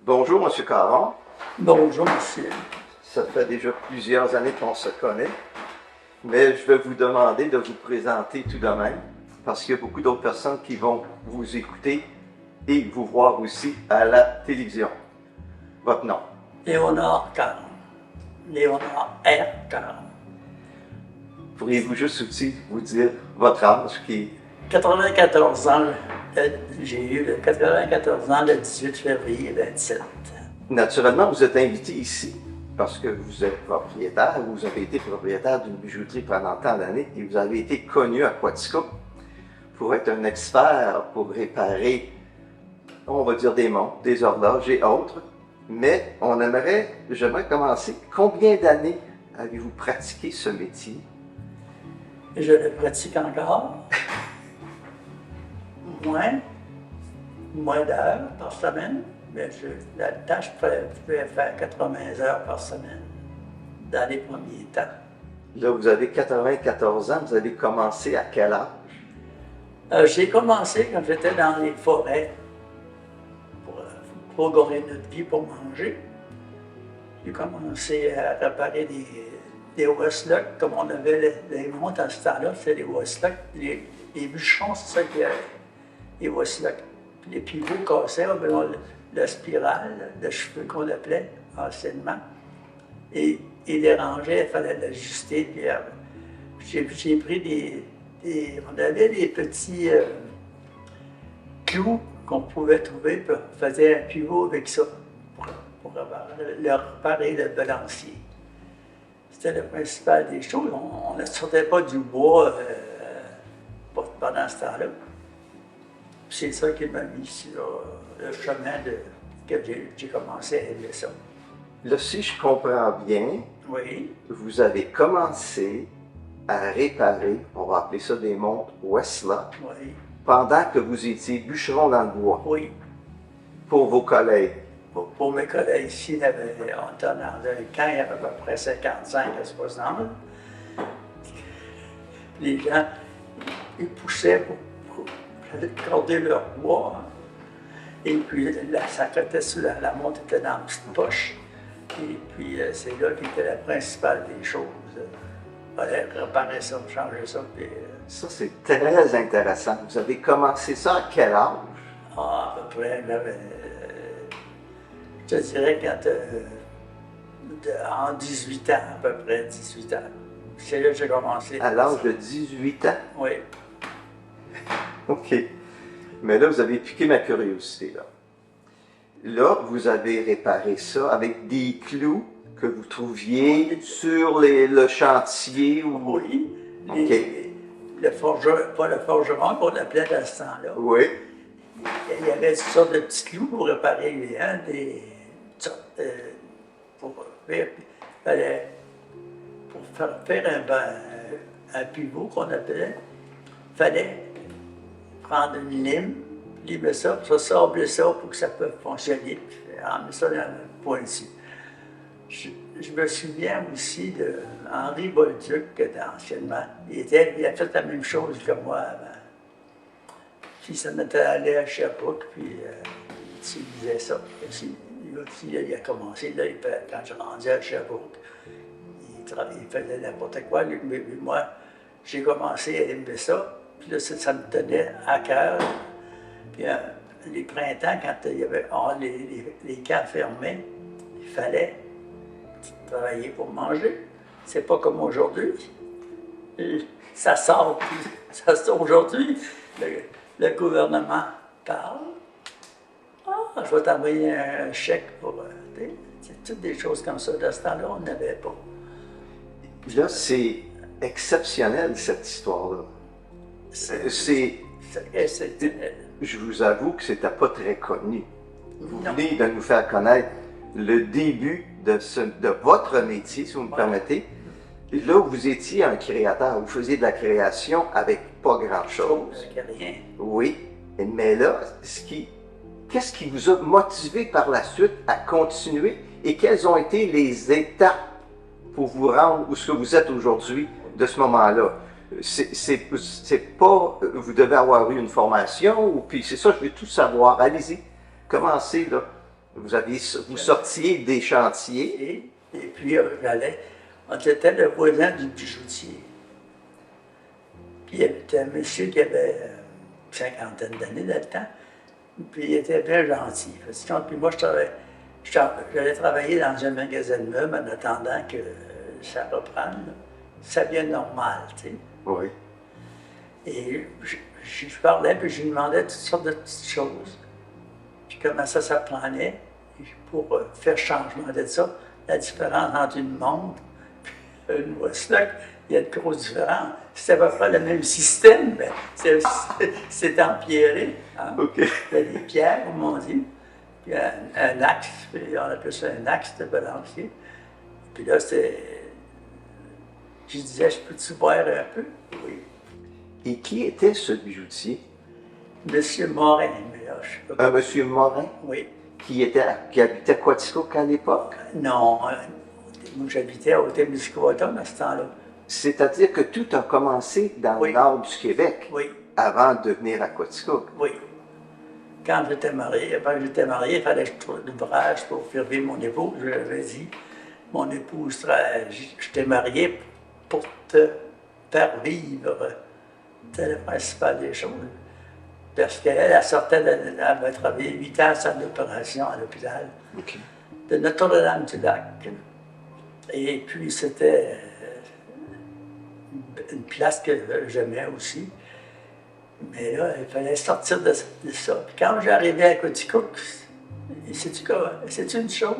Bonjour, M. Caron. Bonjour, monsieur. Ça fait déjà plusieurs années qu'on se connaît, mais je vais vous demander de vous présenter tout de même, parce qu'il y a beaucoup d'autres personnes qui vont vous écouter et vous voir aussi à la télévision. Votre nom? Léonard Caron. Léonard R. Caron. Pourriez-vous juste aussi vous dire votre âge qui est 94 ans. J'ai eu 94 ans le 18 février 27. Naturellement, vous êtes invité ici parce que vous êtes propriétaire, vous avez été propriétaire d'une bijouterie pendant tant d'années et vous avez été connu à Quatico pour être un expert pour réparer, on va dire, des montres, des horloges et autres. Mais j'aimerais commencer. Combien d'années avez-vous pratiqué ce métier? Je le pratique encore. Moins d'heures par semaine. Mais là-dedans, je pouvais faire 80 heures par semaine dans les premiers temps. Là, vous avez 94 ans, vous avez commencé à quel âge? J'ai commencé quand j'étais dans les forêts pour gagner notre vie, pour manger. J'ai commencé à réparer des Westlock, comme on avait les montres à ce temps-là, c'était les Westlock. Les bûcherons, c'est ça qu'il y avait, les Westlock. Puis les pivots cassaient, la spirale de cheveux qu'on appelait anciennement. Et il dérangeait, il fallait l'ajuster. J'ai pris on avait des petits clous qu'on pouvait trouver, puis on faisait un pivot avec ça pour réparer le balancier. C'était le principal des choses. On ne sortait pas du bois pendant ce temps-là. C'est ça qui m'a mis sur le chemin que j'ai commencé à aimer ça. Là, si je comprends bien, oui. Vous avez commencé à réparer, on va appeler ça des montres Westlock, Oui. pendant que vous étiez bûcheron dans le bois. Oui. Pour vos collègues. Pour mes collègues ici, on était dans un camp, il y avait à peu près 55 à 60. Les gens, ils poussaient pour garder leur bois. Et puis, ça cotait sur la montre était dans une petite poche. Et puis, c'est là qui était la principale des choses. Il fallait réparer ça, changer ça. Puis, Ça, c'est très intéressant. Vous avez commencé ça à quel âge? à peu près, je dirais en 18 ans, à peu près 18 ans. C'est là que j'ai commencé. À l'âge de 18 ans? Oui. OK. Mais là, vous avez piqué ma curiosité, là. Là, vous avez réparé ça avec des clous que vous trouviez sur le chantier ou... Oui. OK. Pas le forgeron qu'on appelait à ce temps-là. Oui. Il y avait toutes sortes de petits clous pour réparer pour faire un pivot qu'on appelait, il fallait prendre une lime, limer ça, sabler ça pour que ça puisse fonctionner, puis emmener ça dans le pointu. Je me souviens aussi d'Henri Bolduc, qui était anciennement. Il a fait la même chose que moi avant. Puis ça m'était allé à Sherbrooke, puis il disait ça. Lui aussi, il a commencé, là, quand je rendu à Sherbrooke, il faisait n'importe quoi. Mais moi, j'ai commencé à aimer ça, puis là, ça me tenait à cœur. Puis les printemps, quand il y avait les camps fermés, il fallait travailler pour manger. C'est pas comme aujourd'hui. Ça sort aujourd'hui. Le gouvernement parle. Ah, je vais t'envoyer un chèque pour... c'est toutes des choses comme ça. Dans ce temps-là, on n'avait pas. Là, c'est exceptionnel, cette histoire-là. Je vous avoue que c'était pas très connu. Vous venez de nous faire connaître le début de votre métier, si vous me permettez. Là, vous étiez un créateur, vous faisiez de la création avec pas grand-chose. Rien. Oui, mais là, qu'est-ce qui vous a motivé par la suite à continuer et quelles ont été les étapes pour vous rendre où ce que vous êtes aujourd'hui de ce moment-là? C'est pas, vous devez avoir eu une formation, ou puis c'est ça, je veux tout savoir. Allez-y, commencez là. Vous sortiez des chantiers. Et puis, on était le voisin du bijoutier. Puis, il y avait un monsieur qui avait une cinquantaine d'années dans le temps. Puis, il était bien gentil. Puis, moi, j'allais travailler dans un magasin de meubles en attendant que ça reprenne. Ça devient normal, tu sais. Oui. Et je parlais, puis je lui demandais toutes sortes de petites choses. Puis comment ça s'apprenait pour faire changement de ça. La différence entre une montre et une Westlock, il y a de grosses différences. C'est à peu près le même système, mais c'est empierré. Hein? OK. Il y a des pierres, comme on dit. Puis un axe, puis on appelle ça un axe de balancier. Puis là, je disais, je peux-tu boire un peu? Oui. Et qui était ce bijoutier? Monsieur Morin, mais là, je sais pas. Un monsieur Morin? Oui. Qui habitait Quaticook à l'époque? Non, moi j'habitais à Hôtel-Muscoaton à ce temps-là. C'est-à-dire que tout a commencé dans Oui. le nord du Québec Oui, avant de venir à Quaticook. oui. Quand j'étais marié, il fallait que je trouve l'ouvrage pour faire vivre mon épouse. Je l'avais dit, mon épouse, je t'ai marié pour te faire vivre. C'était le principal des choses. Parce qu'elle sortait, elle avait travaillé 8 ans en salle d'opération à l'hôpital OK. de Notre-Dame-du-Lac. Et puis c'était une place que j'aimais aussi. Mais là, il fallait sortir de ça. Puis quand j'arrivais à Quaticook, c'est une chose,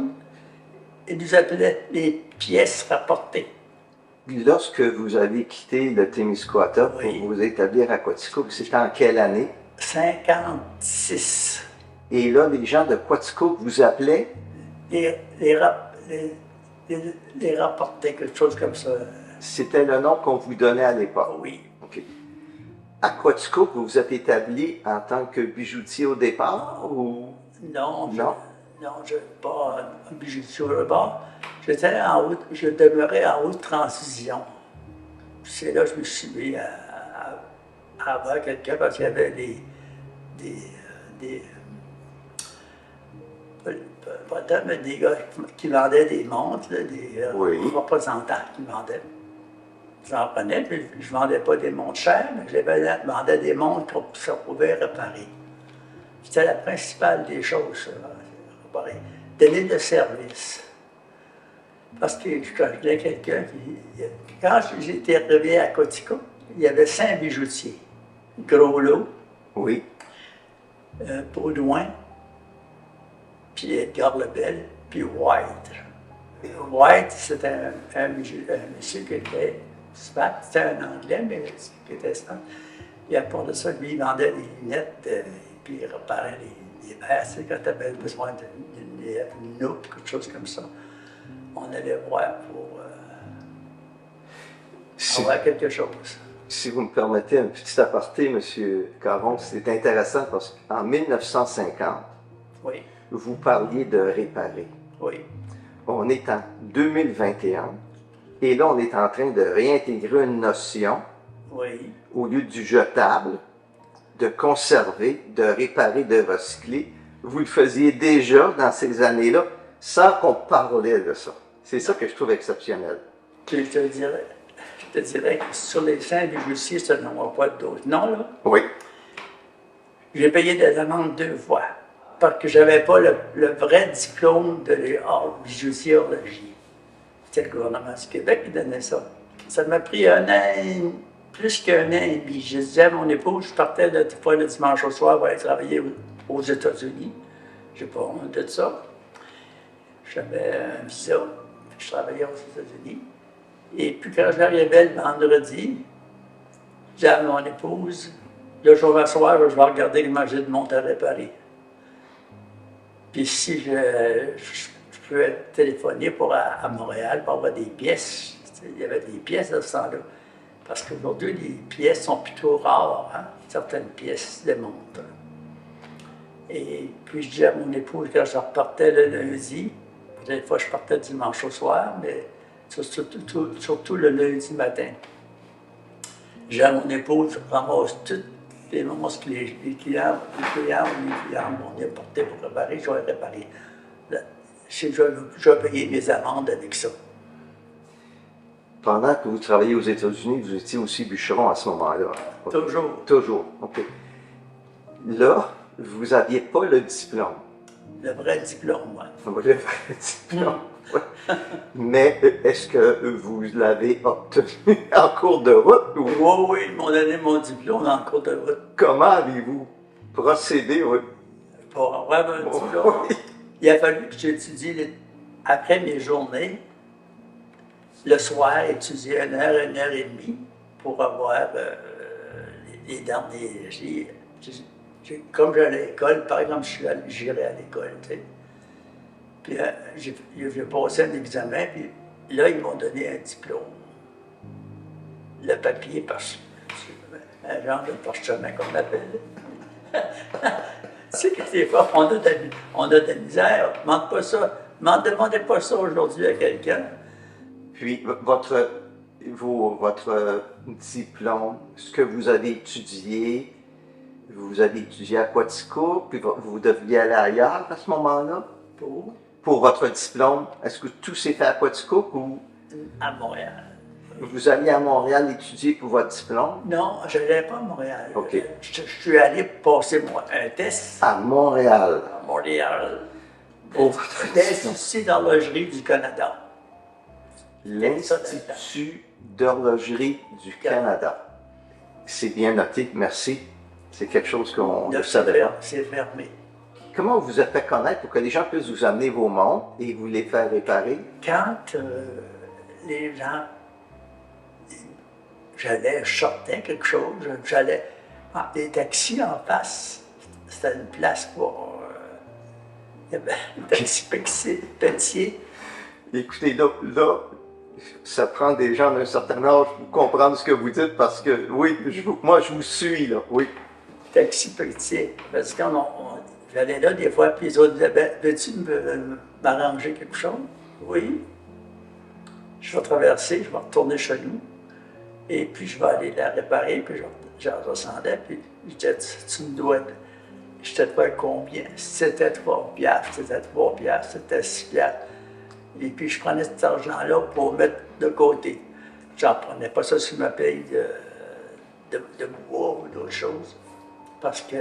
ils nous appelaient les pièces rapportées. Lorsque vous avez quitté le Témiscouata pour Oui. vous établir à Quaticook, c'était en quelle année? 56. Et là, les gens de Quaticook vous appelaient? Les rapportés, quelque chose comme ça. C'était le nom qu'on vous donnait à l'époque. Oui. OK. À Quaticook, vous vous êtes établi en tant que bijoutier au départ ou? Non, Non. Je n'ai pas un bijoutier au bord. Je demeurais en haute transition. C'est là que je me suis mis à avoir quelqu'un parce qu'il y avait des gars qui vendaient des montres, là, des Oui. représentants qui vendaient. J'en prenais, puis je ne vendais pas des montres chères, mais je vendais des montres qu'on pouvait réparer. C'était la principale des choses, réparer. Donner de service. Parce que je connais quelqu'un qui. Quand j'étais arrivé à Quaticook, il y avait 5 bijoutiers. Gros lot, Oui. Baudouin, puis Edgar Lebel, puis White. White, c'était un monsieur qui était smart, c'était un Anglais, mais qui était smart. Et à part de ça, lui, il vendait des lunettes, puis il réparait les verres, tu sais, quand tu avais besoin d'une loupe, quelque chose comme ça. On allait voir pour avoir quelque chose. Si vous me permettez un petit aparté, M. Caron, c'est intéressant parce qu'en 1950, Oui, vous parliez de réparer. oui, On est en 2021 et là, on est en train de réintégrer une notion oui, au lieu du jetable, de conserver, de réparer, de recycler. Vous le faisiez déjà dans ces années-là sans qu'on parlait de ça. C'est ça que je trouve exceptionnel. je te dirais que sur les 5 bijoutiers, ça n'en a pas d'autres. Non, là, Oui. j'ai payé des amendes 2 fois parce que je n'avais pas le vrai diplôme de bijoutier horloger. C'était le gouvernement du Québec qui donnait ça. Ça m'a pris plus qu'un an et demi. Je disais à mon épouse, je partais des fois le dimanche au soir pour aller travailler aux États-Unis. Je n'ai pas honte de ça. J'avais un visa, je travaillais aux États-Unis. Et puis quand j'arrivais le vendredi, je disais à mon épouse, le jour à soir, je vais regarder comment j'ai de montre à réparer. Puis si je pouvais téléphoner à Montréal pour avoir des pièces, il y avait des pièces de ce temps-là. Parce qu'aujourd'hui, les pièces sont plutôt rares, hein? Certaines pièces de montres. Et puis je disais à mon épouse, quand je repartais le lundi, des fois je partais dimanche au soir, mais surtout le lundi matin. J'ai à mon épouse, je ramasse toutes les monstres que les clients m'ont apporté pour réparer, je vais réparer. Je vais payer mes amendes avec ça. Pendant que vous travaillez aux États-Unis, vous étiez aussi bûcheron à ce moment-là. Toujours. Toujours, OK. Là, vous n'aviez pas le diplôme. Le vrai diplôme, moi. Le vrai diplôme, ouais. Mais est-ce que vous l'avez obtenu en cours de route? Ou Oui, ils m'ont donné mon diplôme en cours de route. comment avez-vous procédé? Oui. Pour avoir un diplôme, Oui. il a fallu que j'étudie après mes journées, le soir, étudier 1 heure et demie pour avoir les derniers. Comme j'allais à l'école, par exemple, j'irais à l'école, tu sais. Puis j'ai passé un examen, puis là, ils m'ont donné un diplôme. Le papier, un genre de parchemin qu'on appelle. Tu sais que des fois, on a de la misère. Demandez pas ça aujourd'hui à quelqu'un. Puis votre diplôme, ce que vous avez étudié à Quatico, puis vous deviez aller ailleurs à ce moment-là? Pour votre diplôme, est-ce que tout s'est fait à Quatico ou À Montréal. vous alliez à Montréal étudier pour votre diplôme? Non, je n'allais pas à Montréal. OK. Je suis allé passer un test À Montréal. à Montréal. Pour votre L'Institut d'horlogerie du Canada. L'Institut d'horlogerie du Canada. C'est bien noté, merci. C'est quelque chose qu'on ne savait pas. C'est fermé. Comment vous êtes fait connaître pour que les gens puissent vous amener vos montres et vous les faire réparer? Quand les gens, je sortais quelque chose, j'allais des taxis en face. C'était une place pour... il y avait un taxi Pelletier. Écoutez, là, ça prend des gens d'un certain âge pour comprendre ce que vous dites parce que, oui, moi, je vous suis, là, oui. Taxi Pelletier. Parce que j'allais là des fois, puis les autres disaient, veux-tu m'arranger quelque chose? Oui. Je vais traverser, je vais retourner chez nous, et puis je vais aller la réparer, puis je redescendais, puis je disais, tu me dois, je te dois combien? C'était 3 piastres, c'était 3 piastres, c'était 6 piastres. Et puis je prenais cet argent-là pour mettre de côté. J'en prenais pas ça sur ma paye de bois ou d'autres choses, parce que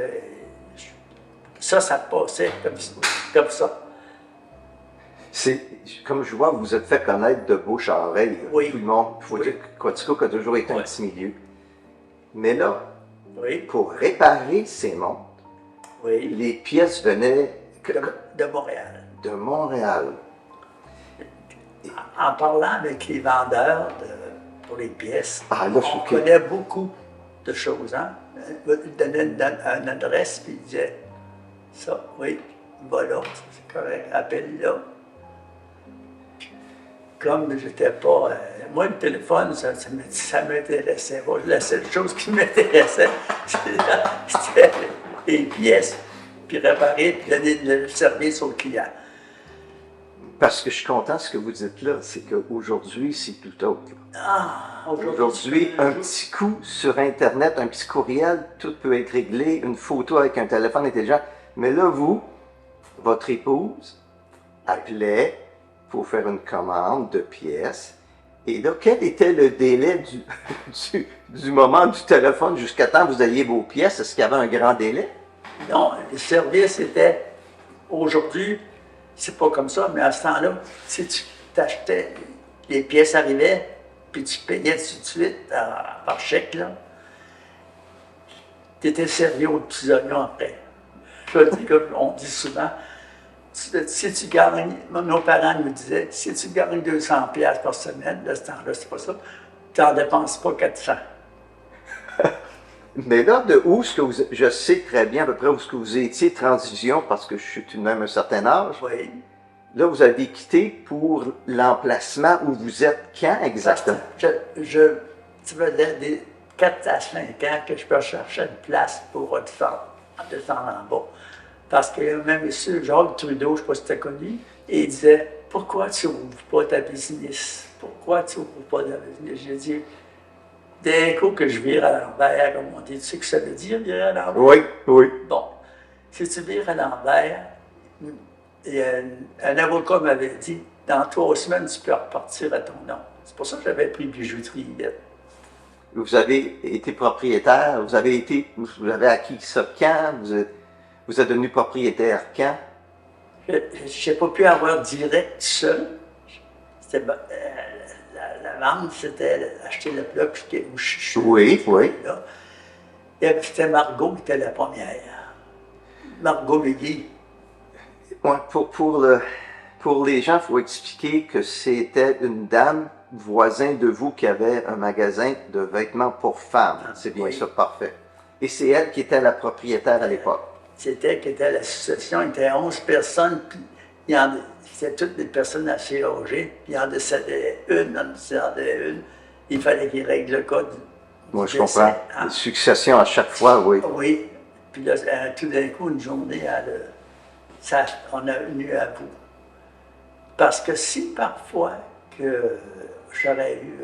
ça passait comme ça. C'est, comme je vois, vous vous êtes fait connaître de bouche à oreille. Oui. Tout le monde, il faut dire que Quatico a toujours été un petit milieu. Mais là, pour réparer ces montres, les pièces venaient de Montréal. De Montréal. En parlant avec les vendeurs pour les pièces, on connaît beaucoup de choses. Hein? Il donnait une adresse, puis il disait, ça, oui, va là, c'est correct, appelle là. Comme j'étais pas... moi, le téléphone, ça m'intéressait pas. La seule chose qui m'intéressait, c'était les pièces, puis réparer, puis donner le service au client. Parce que je suis content de ce que vous dites là, c'est qu'aujourd'hui, c'est tout autre. Aujourd'hui, un petit coup sur Internet, un petit courriel, tout peut être réglé, une photo avec un téléphone intelligent. Mais là, vous, votre épouse, appelait pour faire une commande de pièces. Et là, quel était le délai du moment du téléphone jusqu'à temps que vous ayez vos pièces? Est-ce qu'il y avait un grand délai? Non, le service était, aujourd'hui, c'est pas comme ça, mais à ce temps-là, si tu t'achetais, les pièces arrivaient, puis tu payais tout de suite par chèque, là, tu étais servi aux petits oignons après. Je dis, comme on dit souvent, si tu gagnes, nos parents nous disaient, si tu gagnes 200$ par semaine, de ce temps-là, c'est pas ça, tu n'en dépenses pas 400. Mais là, de où est-ce que je sais très bien à peu près où est-ce que vous étiez transition, parce que je suis tout de même un certain âge. Oui. Là, vous avez quitté pour l'emplacement où vous êtes quand exactement? Ça faisait des 4 à 5 ans que je peux chercher une place pour descendre en bas. Parce que même ici, Jacques Trudeau, je ne sais pas si tu as connu, et il disait, pourquoi tu n'ouvres pas ta business? Pourquoi tu n'ouvres pas ta business? J'ai dit, d'un coup que je vire à l'envers, comme on dit, tu sais que ça veut dire virer à l'envers? Oui, oui. Bon, si tu vires à l'envers, Et un avocat m'avait dit, dans 3 semaines, tu peux repartir à ton nom. C'est pour ça que j'avais pris bijouterie. Vous avez été propriétaire, vous avez acquis ça quand? Vous êtes devenu propriétaire quand? Je n'ai pas pu avoir direct seul. C'était, la vente, c'était acheter le bloc où je suis. Oui, oui. Là. Et c'était Margot qui était la première. Margot Legui. Ouais, pour les gens, il faut expliquer que c'était une dame voisin de vous qui avait un magasin de vêtements pour femmes. C'est bien Oui. ça, parfait. Et c'est elle qui était la propriétaire à l'époque. C'était l'association, il était 11 personnes, puis c'était toutes des personnes assez âgées, puis il en décédait une, il fallait qu'ils règlent le code. Moi, je comprends. Une succession à chaque fois, oui. Oui. Puis là, tout d'un coup, une journée, on a venu à bout. Parce que si parfois que j'aurais eu,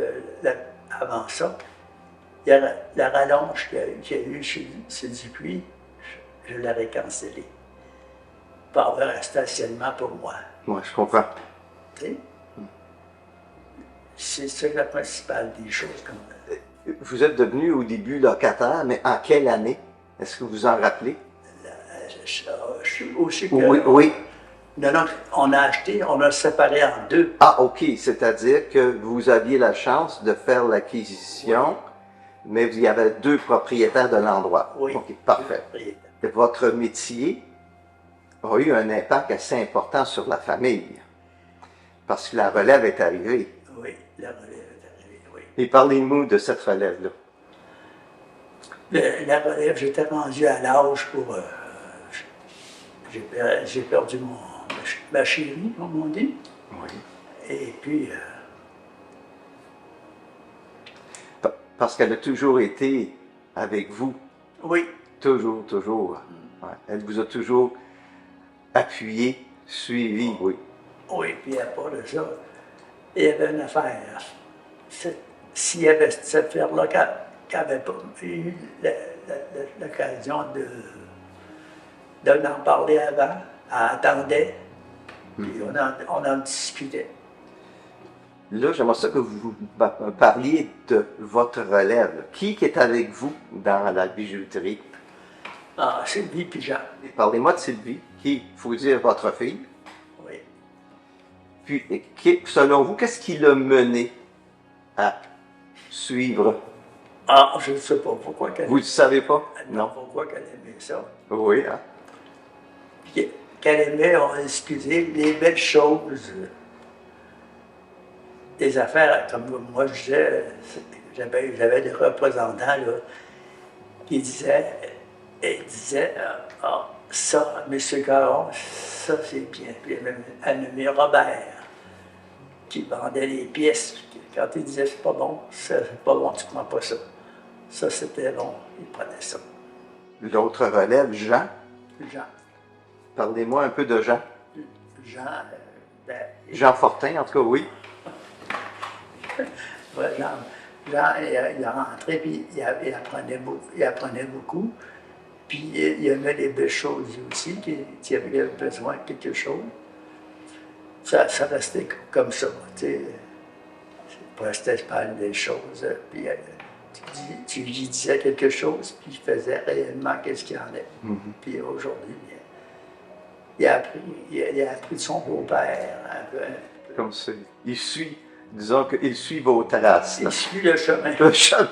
avant ça, il y a la rallonge qu'il y a eu chez Dupuis, je l'aurais cancellé. Pour avoir un stationnement pour moi. Moi, je comprends. Tu sais? C'est ça la principale des choses. Vous êtes devenu au début locataire, mais en quelle année? Est-ce que vous en rappelez? Je suis aussi que... Oui, oui. Non, on a acheté, on a séparé en deux. Ah, OK. C'est-à-dire que vous aviez la chance de faire l'acquisition, mais il y avait deux propriétaires de l'endroit. Oui. OK, parfait. Votre métier a eu un impact assez important sur la famille, parce que la relève est arrivée. Oui, la relève est arrivée, oui. Et parlez-nous de cette relève-là. La relève, j'étais rendu à l'âge pour... j'ai perdu ma chérie, comme on dit. Oui. Et puis... Parce qu'elle a toujours été avec vous. Oui. Toujours, toujours. Ouais. Elle vous a toujours appuyé, suivi, oui. Oui, puis à part de ça, il y avait une affaire. S'il y avait cette affaire-là qui n'avait pas eu l'occasion d'en parler avant, elle attendait, puis on en discutait. Là, j'aimerais ça que vous parliez de votre relève. Qui est avec vous dans la bijouterie? Ah, Sylvie puis Jean. Parlez-moi de Sylvie, qui, il faut dire, votre fille. Oui. Puis, selon vous, qu'est-ce qui l'a mené à suivre? Ah, je ne sais pas pourquoi qu'elle... Vous ne savez pas? Non, pourquoi qu'elle aimait ça. Oui, hein? Puis qu'elle aimait, excusez, les belles choses. Des affaires, comme moi je disais, j'avais des représentants là, qui disaient, ça, M. Caron, ça c'est bien. Puis même un ami Robert, qui vendait les pièces, quand il disait c'est pas bon, tu prends pas ça. Ça c'était bon, il prenait ça. L'autre relève, Jean. Jean. Parlez-moi un peu de Jean. Jean, Jean Fortin, en tout cas, oui. Ouais, Jean, il a rentré, puis il apprenait beaucoup. Puis il aimait les belles choses aussi, qu'il avait besoin de quelque chose. Ça restait comme ça, tu sais. Il restait pas des choses. Puis tu lui disais quelque chose, puis il faisait réellement qu'est-ce qu'il y en a. Mm-hmm. Puis aujourd'hui, il a appris de son beau-père un peu. Comme ça. Il suit, disons qu'il suit vos traces. Il suit le chemin. Le chemin.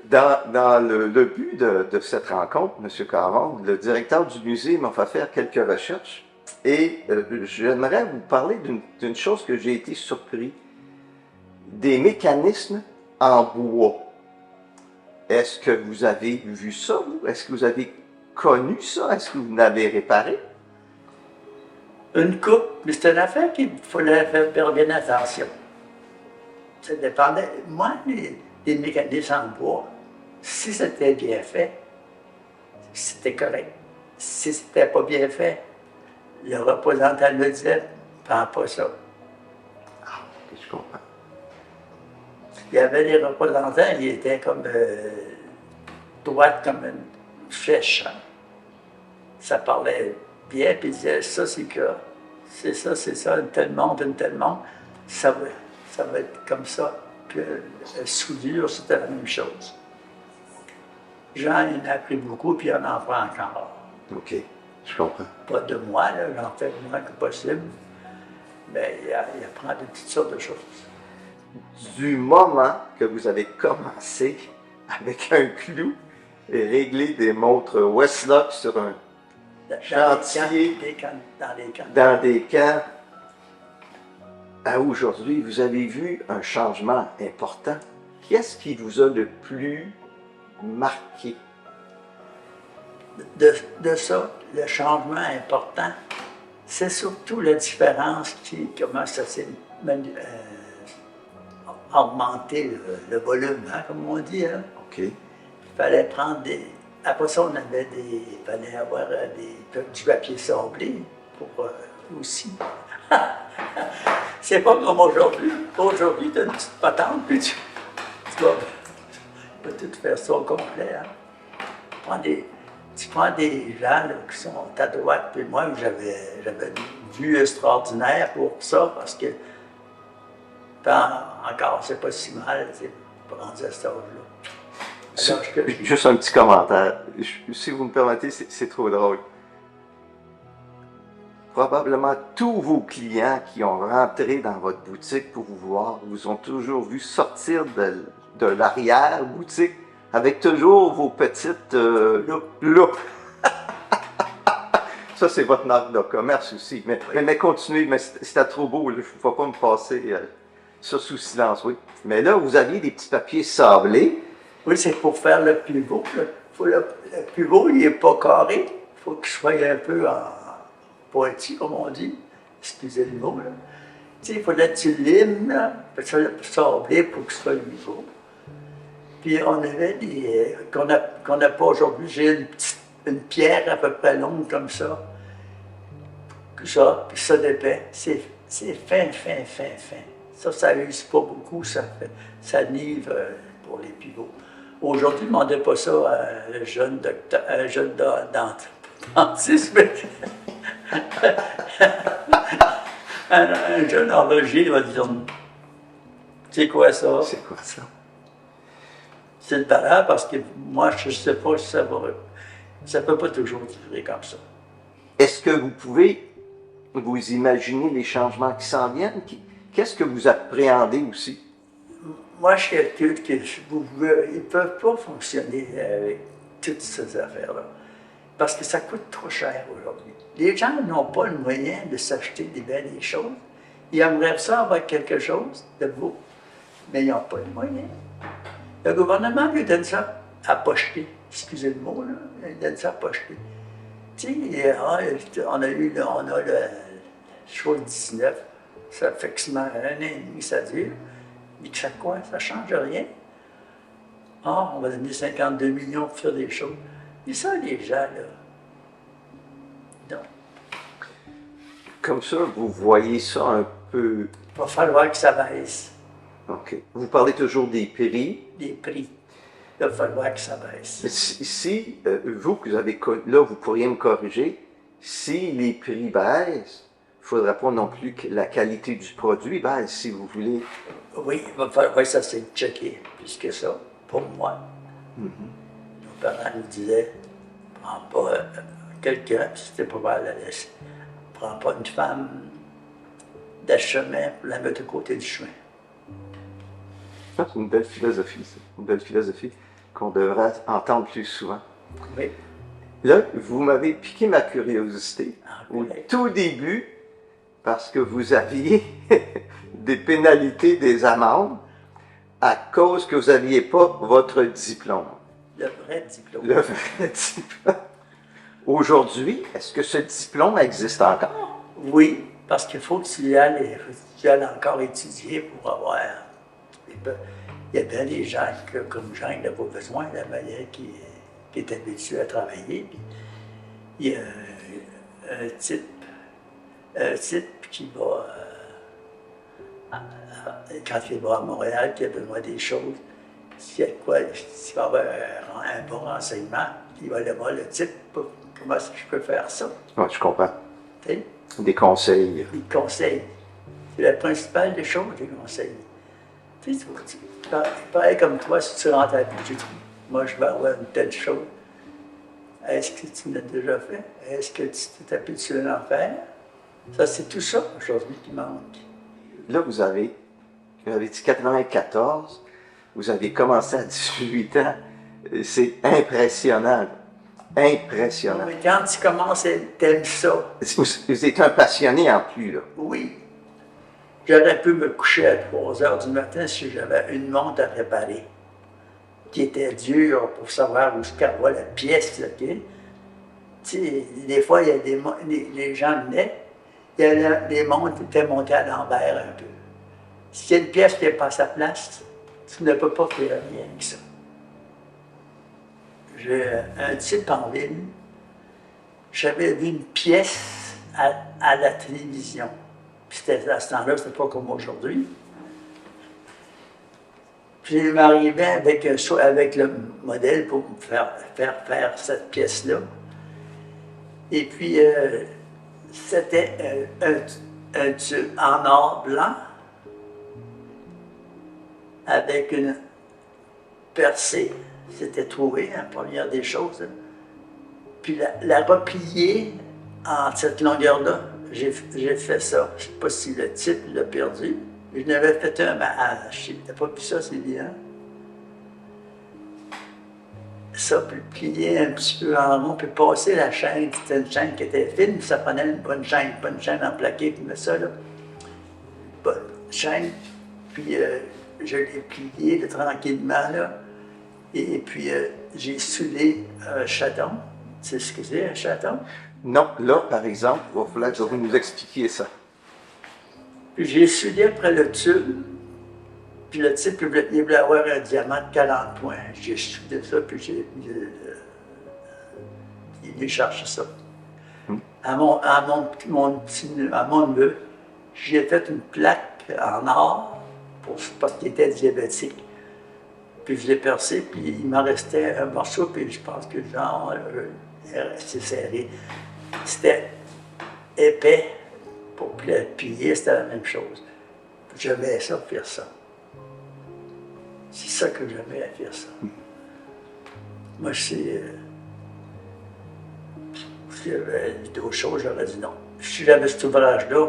Dans le but de cette rencontre, M. Caron, le directeur du musée m'a fait faire quelques recherches et j'aimerais vous parler d'une chose que j'ai été surpris. Des mécanismes en bois. Est-ce que vous avez vu ça, vous? Est-ce que vous avez connu ça? Est-ce que vous l'avez réparé? Une coupe, mais c'est une affaire qu'il fallait faire bien attention. Ça dépendait. Moi, les mécanismes en bois, si c'était bien fait, c'était correct. Si c'était pas bien fait, le représentant me disait, prends pas ça. Ah, je comprends. Il y avait des représentants, ils étaient comme droites comme une flèche. Hein. ça parlait bien, puis il disait, ça, c'est ça, un tel monde, ça va être comme ça. Puis soudure, c'était la même chose. Jean, il en a appris beaucoup, puis il en apprend encore. OK, je comprends. Pas de moi, là, j'en fais le moins que possible, mais il apprend de toutes sortes de choses. Du moment que vous avez commencé avec un clou et réglé des montres Westlock sur un chantier, dans des camps, à aujourd'hui, vous avez vu un changement important. Qu'est-ce qui vous a le plus marqué? De ça, le changement important, c'est surtout la différence comment ça s'est augmenté le volume, hein, comme on dit. Hein. OK. Il fallait prendre Après ça, il fallait avoir du papier sablé pour aussi. C'est pas comme aujourd'hui. Aujourd'hui, tu as une petite patente, puis tu peux tout faire ça au complet. Hein. Tu prends des gens là, qui sont à droite, puis moi, j'avais une vue extraordinaire pour ça, parce que encore, c'est pas si mal, c'est pas rendu à cet âge-là. Juste un petit commentaire. Si vous me permettez, c'est trop drôle. Probablement tous vos clients qui ont rentré dans votre boutique pour vous voir vous ont toujours vu sortir de l'arrière-boutique avec toujours vos petites loupes. Ça, c'est votre marque de commerce aussi. Mais continuez, mais c'était trop beau. Il ne faut pas me passer ça sous silence. Oui. Mais là, vous aviez des petits papiers sablés. Oui, c'est pour faire le pivot. Le pivot, il n'est pas carré. Il faut qu'il soit un peu en pointu, comme on dit. Excusez le mot. Là. Tu sais, il fallait que tu limes, là, puis ça sablé pour que ce soit le pivot. Puis on avait des. qu'on n'a pas aujourd'hui. J'ai une pierre à peu près longue comme ça. Ça, puis ça d'épais. C'est fin. Ça use pas beaucoup, ça nive pour les pivots. Aujourd'hui, ne demandez pas ça à un jeune dentiste, mais un jeune horloger va dire, c'est quoi ça? C'est quoi ça? C'est de valeur parce que moi, je ne sais pas si ça ne peut pas toujours durer comme ça. Est-ce que vous pouvez vous imaginer les changements qui s'en viennent? Qu'est-ce que vous appréhendez aussi? Moi, je calcule qu'ils ne peuvent pas fonctionner avec toutes ces affaires-là. Parce que ça coûte trop cher aujourd'hui. Les gens n'ont pas le moyen de s'acheter des belles choses. Ils aimeraient ça avoir quelque chose de beau, mais ils n'ont pas le moyen. Le gouvernement lui donne ça à pocheter. Excusez le mot, là. Il donne ça à pocheter. Tu sais, on a le chose 19. Ça fait que un an et demi, ça dure. Mais ça quoi? Ça ne change rien. Ah, on va donner 52 millions pour faire des choses. Et ça, les gens, là. Non. Comme ça, vous voyez ça un peu. Il va falloir que ça baisse. OK. Vous parlez toujours des prix. Les prix. Il va falloir que ça baisse. Si vous avez là, vous pourriez me corriger, si les prix baissent, il ne faudra pas non plus que la qualité du produit baisse, si vous voulez. Oui, il va falloir ça c'est checké, plus que ça, pour moi. Mm-hmm. Nos parents nous disaient, prends pas quelqu'un, c'était pas mal à laisser. Prends pas une femme de chemin pour la mettre de côté du chemin. C'est une belle philosophie, ça. Une belle philosophie qu'on devrait entendre plus souvent. Oui. Là, vous m'avez piqué ma curiosité au Okay. tout début, parce que vous aviez des pénalités, des amendes, à cause que vous n'aviez pas votre diplôme. Le vrai diplôme. Le vrai diplôme. Aujourd'hui, est-ce que ce diplôme existe encore? Oui, parce qu'il faut que tu ailles encore étudier pour avoir. Il y a bien des gens comme Jean, il n'a pas besoin d'un manière qui est habitué à travailler. Puis, il y a un type qui va, quand il va à Montréal, qui a besoin des choses, s'il va avoir un bon renseignement, il va aller voir le type comment est-ce que je peux faire ça? Ouais, je comprends. Tu sais, Des conseils. des conseils. C'est la principale des choses, les conseils. Tu sais, pareil comme toi, si tu rentres à la vie, tu dis, moi, je vais avoir une telle chose. Est-ce que tu l'as déjà fait? Est-ce que tu t'es habitué à en faire? Ça, c'est tout ça, aujourd'hui, qui manque. Là, vous avez dit 94, vous avez commencé à 18 ans. C'est impressionnant. Impressionnant. Mais quand tu commences, t'aimes ça. Vous êtes un passionné en plus, là. Oui. J'aurais pu me coucher à 3 heures du matin si j'avais une montre à réparer, qui était dure pour savoir où se va la pièce. OK? Tu sais, des fois, il y a les gens venaient, les montres étaient montées à l'envers un peu. S'il y a une pièce qui n'est pas à sa place, tu ne peux pas faire rien avec ça. J'ai un type en ville, j'avais vu une pièce à la télévision. Puis à ce temps-là, c'était pas comme aujourd'hui. Puis il m'arrivait avec le modèle pour me faire cette pièce-là. Et puis, c'était un tube en or blanc avec une percée. C'était trouvé, la première des choses. Puis la replier en cette longueur-là, j'ai fait ça. Je ne sais pas si le type l'a perdu. Je n'avais fait un, mais je n'ai pas vu ça, c'est bien. Ça, puis plier un petit peu en rond, puis passer la chaîne. C'était une chaîne qui était fine, ça prenait une bonne chaîne, pas une chaîne en plaqué, puis mettre ça là. Bonne chaîne, puis je l'ai plié là, tranquillement, là. Et puis j'ai soudé un chaton. Tu sais ce que c'est, un chaton? Non, là, par exemple, il va falloir que vous nous expliquiez ça. Puis j'ai soudé après le tube. Puis le type, il voulait avoir un diamant de 40 points. J'ai soudé ça, puis il cherche ça. À mon neveu, j'ai fait une plaque en or parce qu'il était diabétique. Puis je l'ai percé, puis il m'en restait un morceau, puis je pense que genre, c'est serré. C'était épais pour plier, c'était la même chose. J'aimais ça, faire ça. C'est ça que j'aimais à faire ça. Moi, s'il y avait d'autres choses, j'aurais dit non. Si j'avais cet ouvrage-là,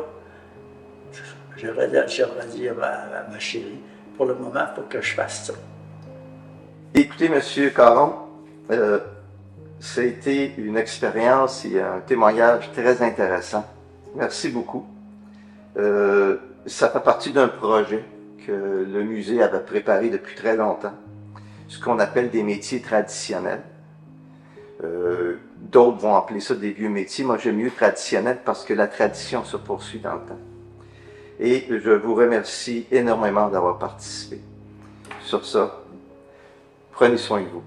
j'aurais dit à ma chérie, pour le moment, il faut que je fasse ça. Écoutez, M. Caron, ça a été une expérience et un témoignage très intéressant. Merci beaucoup. Ça fait partie d'un projet que le musée avait préparé depuis très longtemps, ce qu'on appelle des métiers traditionnels. D'autres vont appeler ça des vieux métiers. Moi, j'aime mieux traditionnel parce que la tradition se poursuit dans le temps. Et je vous remercie énormément d'avoir participé. Sur ça, prenez soin de vous.